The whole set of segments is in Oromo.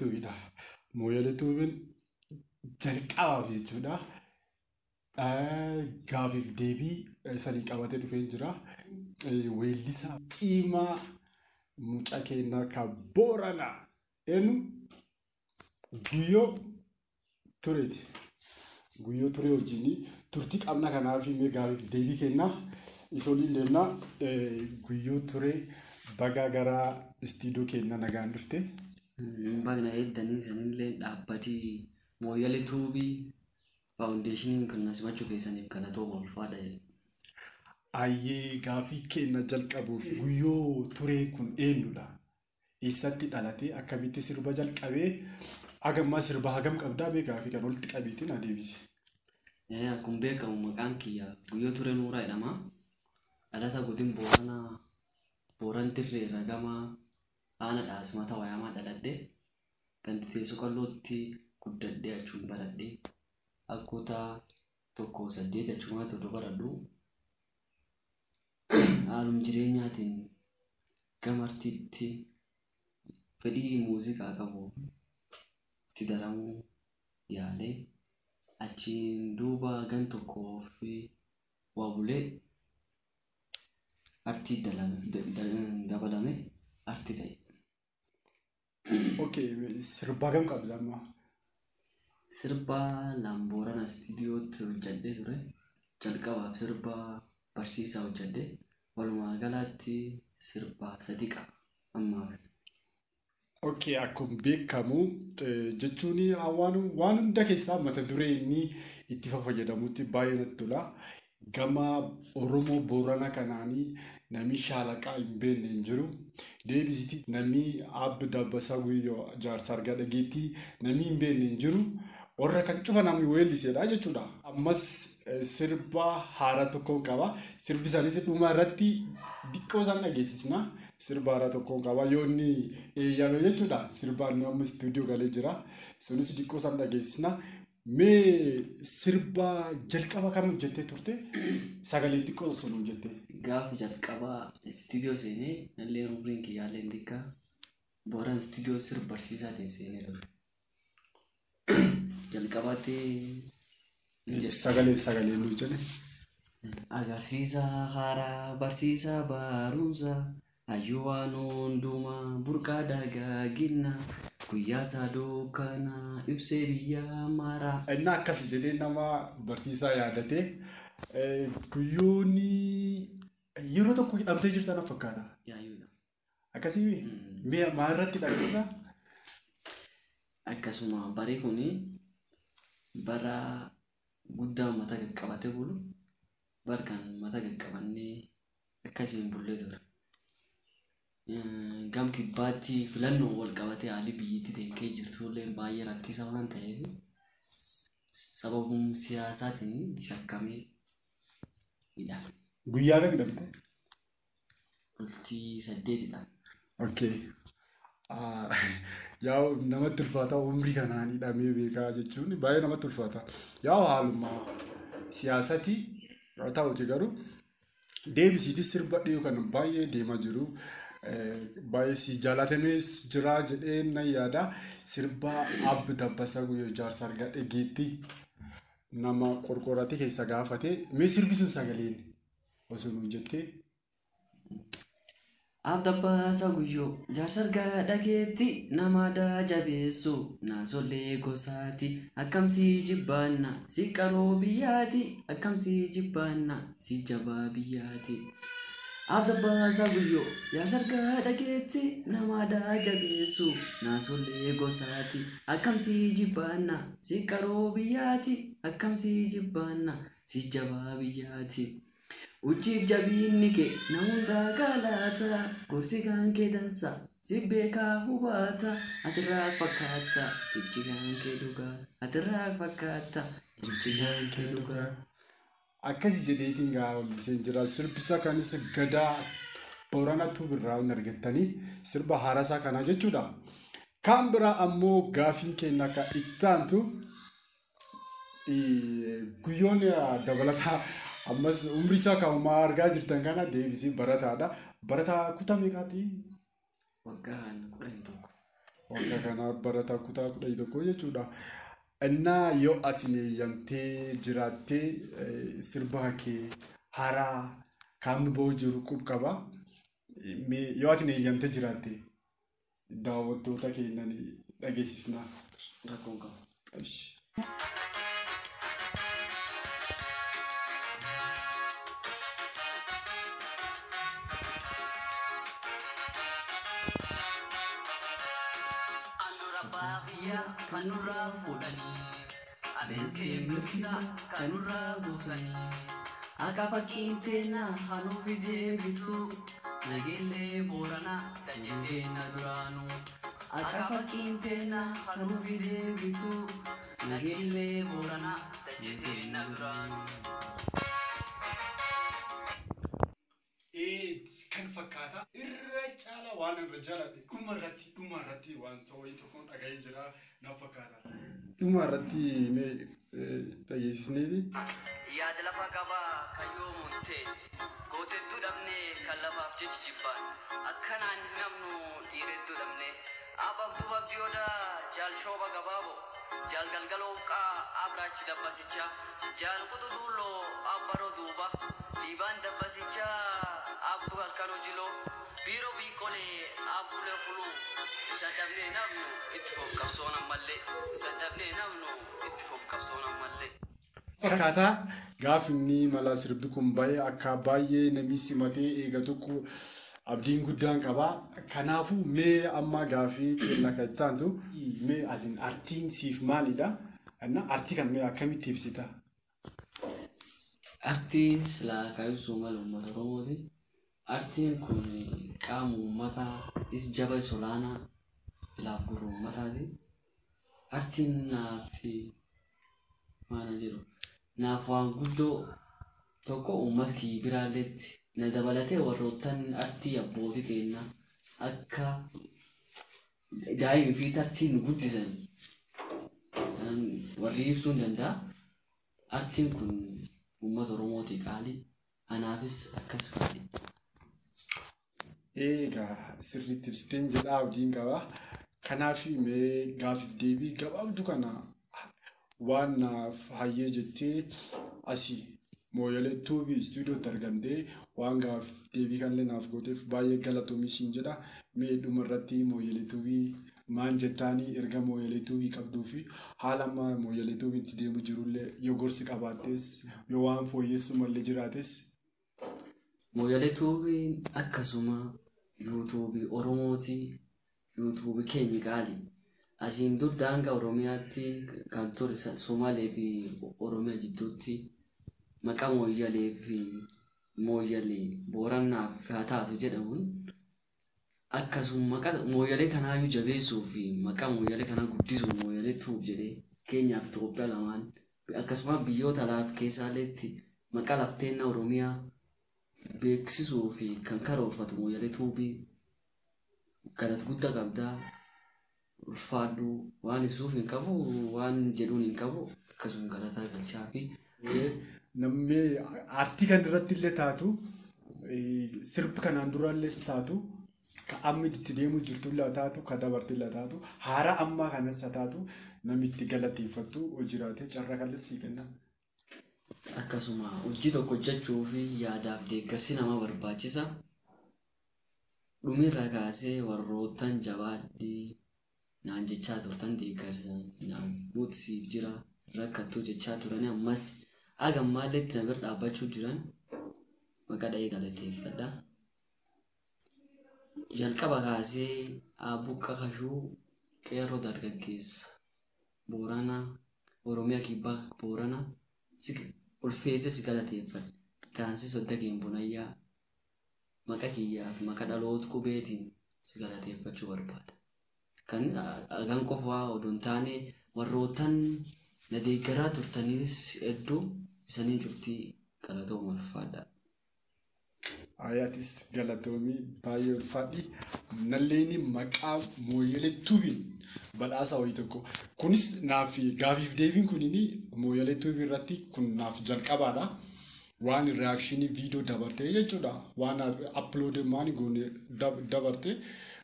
tuubiidha. Mooyyalee tuubiin jalqabaaf jechuudha. Gaafiif deebii sanii qabatee dhufee jira. Weellisaa cimaa mucaa keenyaa kan Booranaa eenyu Guyyoo Tureeti. Guyyoo Turee wajjin turtii qabna kanaaf gaafiif deebii kennaa. Isoliin deemnaa Guyyoo Turee bagaa gara istiidiyoo keenyaa nagaan dhufte. Bagna eeddanii sanillee dhaabbatii mooyyalee tuubii faawundeeshiniin kan nasibachuu keessaniif kana ta'u ulfaadha jedhe. Ayyee gaafii keenya jalqabuuf Guyyoo Turee kun eenyudha? Eessatti dhalatee akkamitti sirba jalqabee hagammaa sirba hagam qabdaa gaafii kan walitti qabeetiin adeemsise. Akkuma beekamu maqaan kiyya Guyyoo Turee Nuuraa jedhama. Dhalata godin Booranaa Booran Dirree Ragamaa aanadhaas mata wayamaa dhaladhee ganti teessoo qallootti guddadhee achuun baradhee akkoota 1-8 achumaa todo baradhu haalum jireenyaatiin gamartiitti fedhii muuziqaa qabu itti daramuu yaalee achiin duuba gan tokkoo fi waa bulee artii dabalame artii ta'e. Okay, sirba hagam qabda amma? Sirba Lamboorana istiidiyootti hojjedhee ture. Jalqabaaf sirba barsiisaa hojjedhee walumaa galaatti sirba 3 qaba ammaaf. Okay, akkuma beekamu jechuun waan hunda keessaa mata duree inni itti fayyadamutti baay'ee natti tola. Gama Oromoo Boorana kanaanii namni shaalaqaa hin beekne hin jiru. Deebisiti namni Abbi Dabbasaa Guyyoo Jaarsaa Argaa Dhageettii namni hin beekne hin jiru. Warra kan cufa namni weelliseedha jechuudha. Ammas sirba haaraa tokkoon qaba. Sirbi isaaniis dhuma irratti diqqoo isaan dhageessisna. Sirba haaraa tokkoon qaba. Yoo inni eeyyame jechuudha. Sirbaan amma istuudiyoo galee jira. Sunis diqqoo isaan dhageessisna. Mee sirba jalqaba kam hojjettee turte? Sagalee xiqqoo sun hojjette. Gaafa jalqabaa istiidiyoo seenee nallee umriin kiyyaallee xiqqaa Booran istiidiyoo sirba barsiisaatiin seenee ture. Jalqabaatti sagalee nu jedhe. Agarsiisa haaraa barsiisa barumsa hayyuu waan hundumaa burqaa dagaagina guyyaa sadoo kana ibsee biyya maraa. Inni akkas jedhee nama barsiisaa yaadate guyyoonni yeroo tokko hidhamtee jirtan fakkaata. Yaayuudha. Akkasii mee maalirratti dhageessa? Akkasuma barii kuni bara guddaa mata qaqqabate bulu barkan mata qaqqabannee akkasiin bullee ture. Gam kibbaatti filannoo wal qabatee haalli biyyatti deemkee jirtullee baay'ee rakkisa waan ta'eef sababum siyaasaatiin shakkamee hidhame. Guyyaa kam hidhamte? Bultii 8dha. Okay. Yaa namatti ulfaata umrii kanaan hidhamee beekaa jechuun baay'ee namatti ulfaata. Yaa haaluma siyaasati haa ta'uti garuu deebisiitti sirba dhiyoo kan baay'ee deemaa jiru. Baay'ee si jaalatamee jira jedhee na yaada. Sirba Abbi Dabbasaa Guyyoo Jaarsaa Argaa Dhageettii nama qorqoorratti keessa gaafate. Mee sirbi sun sagaleen osoo nu jettee? Abbi Dabbasaa Guyyoo Jaarsaa Argaa Dhageettii nama jabeessu naasollee gosaati akkamsi jibbaanna si qaroo biyyaati akkamsi jibbaanna si jabaa biyyaati. Abbi Dabbasaa Guyyoo Jaarsaa Argaa Dhageettii nama jabeessu naasollee gosaati akkamsi jibbaanna si qaroo biyyaati akkamsi jibbaanna si jabaa biyyaati. Uchiif jabiinni kee namoota galata gorsi kan kee dansa si beekaa hubata atirraa fakkaata ijji kan kee dhugaa atirraa fakkaata ijji kan kee dhugaa. Akkasii jedheetiin gaa'ollisee jira. Sirbisa kanis gadaa Booranatu birraa hin argattanii sirba haarasaa kana jechuudha. Kan biraa ammoo gaafiin keenya akka ittaantu guyyoon dabalataa ammas umrii isaa kan argaa jirtan kana deebisii barataadha. Barataa kutaa meeqaati? Waggaa 11. waggaa kana barataa kutaa 11 jechuudha. Innaa yoo ati eeyyamtee jiraattee sirba kee haaraa kaamni ba'uu jiru qaba. Yoo ati eeyyamtee jiraatte daawwattoota keenyan dhageessifna. Rakkoon qaba. Kanurraa fuudhanii adeemsee milkisa kanurraa buusanii akka fakkiin teenna hanuuf deebitu nageellee booranaa dachee na duraanu akka fakkiin teenna hanuuf deebitu nageellee booranaa dachee na duraanu. Kan fakkaata irra caala waan irra jaalladhe dhuma irratti waan ta'uu tokkoon dhaga'ee jira naaf fakkaata. Dhuma irratti dhageessisneeti. Yaada lafa qabaa kan yoo murtee gootettuu dhabnee kan lafaaf jechi jibbaan akkanaan hin namnu dhiirettuu dhabnee ababtuu babdiyooda jaal shooba gabaabo jaal galgaloo qaa abraachi dabbasicha jaal quxuxuulloo abbaroo duuba dhiibaan dabbasicha abduu halkanoo jiloo biiroo biikolee abbulee fuluu isa dhabnee namnu itti foof qabsoon ammallee isa dhabnee namnu itti foof qabsoon ammallee. Fakkaataa gaafinni mala sirbi kun akka baay'ee namni simatee eegatu abdiin guddaan qaba. Kanaafuu mee amma gaafii keenya kan taantu mee asin artiin siif maalidha? Artii kan mee akkamitti ibsita? Artiin silaa kaayibsuu malu uummata Oromooti. Artiin kun qaama uummataa is jaba is olaanaa ilaaf gurra uummataati. Artiin naaf maana jedhu naaf waan guddoo tokko uummata kiyya biraalleetti na dabalatee warroottan artii abbootii keenya akka daa'imni fi tartiin nu guddisan warri ibsuu hin danda'a. Artiin kun uummata Oromooti qaalii anaafis akkas qaali. Egaa sirriitti ibsiteen jedhaa abdiin qaba. Kanaaf mee gaafiif deebii gabaabdu kana waan naaf hayyee jettee asii mooyyalee tuubii istuudiyootti argamtee waan gaafiif deebii kanillee naaf gooteef baay'ee galatoomi siin jedha. Mee dhuma irratti mooyyalee tuubii maan jettaanii erga mooyyalee tuubii qabduu fi haala amma mooyyalee tuubii itti deemu jirullee yoo gorsi qabaattes yoo waan fooyyessu mallee jiraates. Mooyyalee tuubiin akkasuma yuutuubii Oromooti. YouTube keenya qaali. Asiin dur daangaa Oromiyaatti kan ture Somaalee fi Oromiyaa jidduutti maqaa mooyyalee fi mooyyalee Booranaaf haa taatu jedhamuun akkasuma maqaa mooyyalee kanaayyuu jabeessuu fi maqaa mooyyalee kanaa guddisuu mooyyalee tuub jedhee keenyaaf Itoophiyaa lamaan akkasuma biyyoota alaaf keessaalleetti maqaa lafteenna Oromiyaa beeksisuu fi kan karoorfatu mooyyalee tuubii galata guddaa qabdaa ulfaadhu waan ibsuuf hin qabu waan jedhuun hin qabu akkasuma galataa galchaa fi namni aartii kan irratti illee taatu sirbi kanaan durallee taatu ka amma itti deemu jirtu illee taatu ka dabarte illee taatu haara ammaa kanas taatu namni itti galateeffattu hojiraate carraa kallee sii kenna. Akkasuma hojii tokko hojjechuu fi yaadaaf deeggarsi nama barbaachisa. Dhumirra kaasee warroottan jabaadhii naan jechaa turtan deeggarsa naan nuutisiif jira rakkattuu jechaa turani ammas hagammaallee itti na bira dhaabbachuu jiran maqaa dha'ee galateeffadha. Jalqaba kaasee Abuuqa Kashuu qeerroo dargaggeessa Booranaa Oromiyaa kibbaa Booranaa ulfeessee si galateeffadha. Taansii Sodda Geenbunayyaa maqaa kiyyaaf maqaa dhaloota qubeetiin si galateeffachuu barbaada. Kan hagan qofaa odoo hin taane warroottan na deeggaraa turtaniinis hedduu isanii cuftii galatooma ulfaadha. Ayaatis galatoomii baay'ee ulfaadhi. Nalleeni maqaa mooyyalee tuubiin badhaasa wayii tokko. Kunis naaf gaafiif deebiin kunini mooyyalee tuubii irratti kun naaf jalqabaadha. Waan reakshinii viidiyoo dabartee jechuudha. Waan upload maani goone dabarte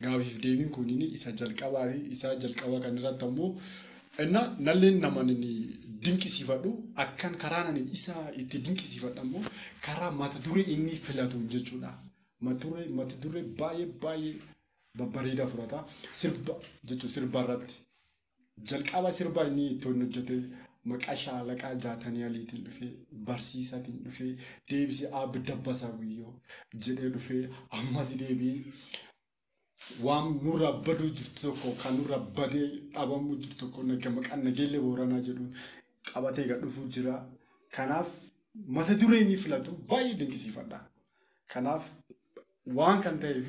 gaafiif deebiin kunini isa jalqabaa kan irratti ammoo inna nalleen naman inni dinqisiifadhu akkan karaa nani isa itti dinqisiifadhu ammoo karaa mata duree inni filatu jechuudha. Mata duree baay'ee babbareedaa fudhata. Sirba jechuun sirba irratti jalqaba sirba inni itti hojjete maqaa Shaalaqaa Jaatanii Aliitiin dhufee barsiisaatiin dhufee deebisee Abbi Dabbasaa Guyyoo jedhee dhufee ammas deebi'ee waan nurra baduu jirtu tokko kan nurra badee dhabamuu jirtu tokko maqaan Nageellee Booranaa jedhuun qabatee gad dhufuu jira. Kanaaf mata duree inni filatu baay'ee dinqisiifadha. Kanaaf waan kan ta'eef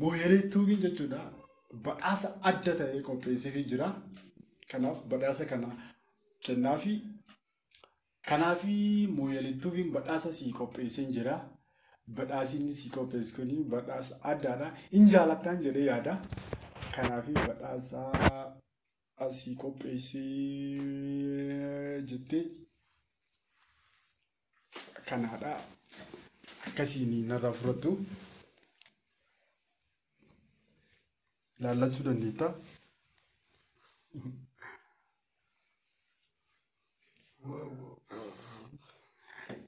mooyyalee tuubiin jechuudha badhaasa adda ta'ee qopheessee jira. Kanaaf badhaasa kana kennaafi kanaafi mooyyalee tuubiin badhaasa si qopheessee jira. Badhaasni si qopheessu kuni badhaasa addaadha. In jaalattaan jedhee yaada. Kanaafi badhaasa asii qopheessee jettee kanaadha. Akkasiin narraa fudhattu. Laallachuu dandeetta.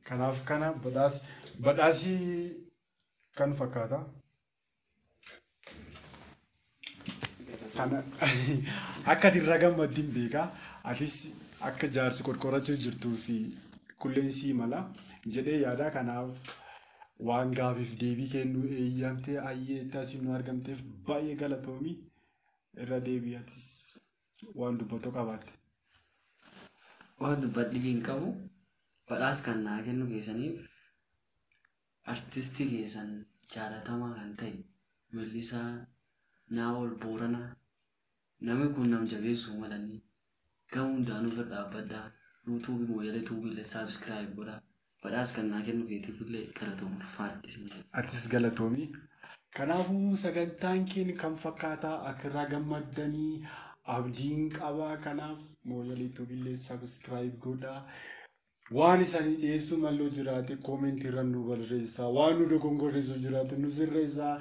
Kanaaf kana badhaasi kan fakkaata. Kana akka irraa gammaddiin beekaa. Atis akka jaarsi qorqorachuu jirtuu fi kulleensi mala jedhee yaada. Kanaaf waan gaafiif deebii kennuu eeyyamtee ayyeetti asiin nu argamteef baay'ee galatoomii. Irra deebi'atis waan dubbatoo qabaatte. Waan dubbadhi hin qabu badhaas kan naa kennu keessaniif artistii keessan jaalatamaa kan ta'e Weellisaa Naawol Booranaa namni kun nam jabeessuu malanii gama hundaanuu irra dhaabbadhaa yuutuubii mooyyalee tuubiilee saabskiraayib godhaa badhaas kan naa kennu keetiifillee galatoomu faattis. Atis galatoomii. Kanaafuu sagantaan keenya kan fakkaataa akka irraa gammaddanii abdiin qabaa. Kanaaf mooyyalee tuubiilee saabskiraayib godhaa. Waan isaanii dhiyeessuu malloo jiraate koomentii irra nu barreessaa. Waan nu dogongorreessu jiraatu nu sirreessaa.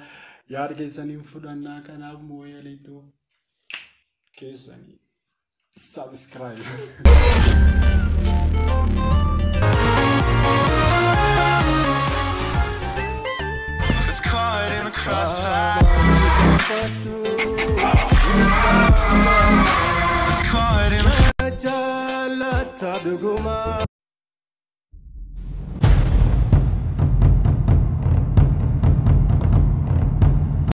Yaada keessaniin fudhannaa. Kanaaf mooyyalee tuubii keessanii saabskiraayib. It's caught in a